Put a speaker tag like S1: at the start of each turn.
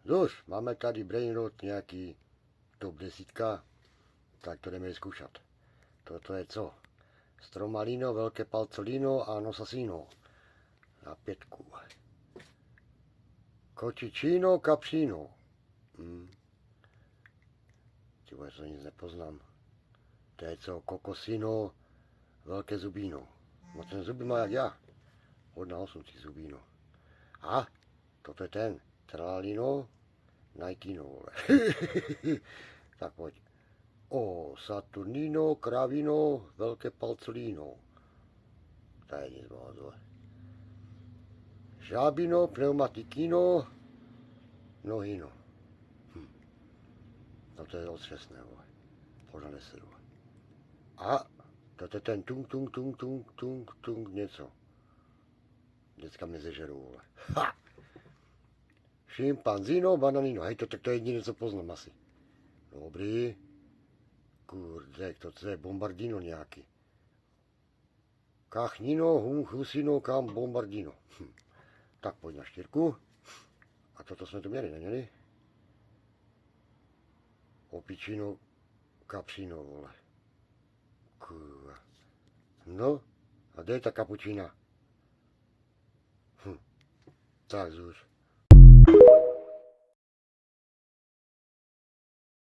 S1: Zuš, máme tady brainrot nějaký top 10, tak to jdeme zkoušet. Toto je co? Stromalino, velké palcolino a nosasino. Na 5. Kočičino, kapřino. Tyhle, to nic nepoznám. To je co? Kokosino, velké zubíno. No ten zuby má jak já. Od na 8 zubíno. A toto je ten. Tralalino, Nikino, vole. Tak pojď. O, Saturnino, Kravino, velké palcolino. To je nic moc, vole. Žábino, pneumatikino, nohino. No to je otřesné, vole. Pořád 10, vole. A to je ten tung něco. Děcka mě zežerou, vole. Ha! Šimpanzino, bananino. Hej, to je jediné, co poznám asi. Dobrý. Kurde, to je bombardino nějaký. Kachnino, husino, kam bombardino. Tak pojď na 4. A toto jsme tu měli, neměli? Opičino, kapřino, vole. Kurva. No, a kde je ta kapučína? Tak, Zuš.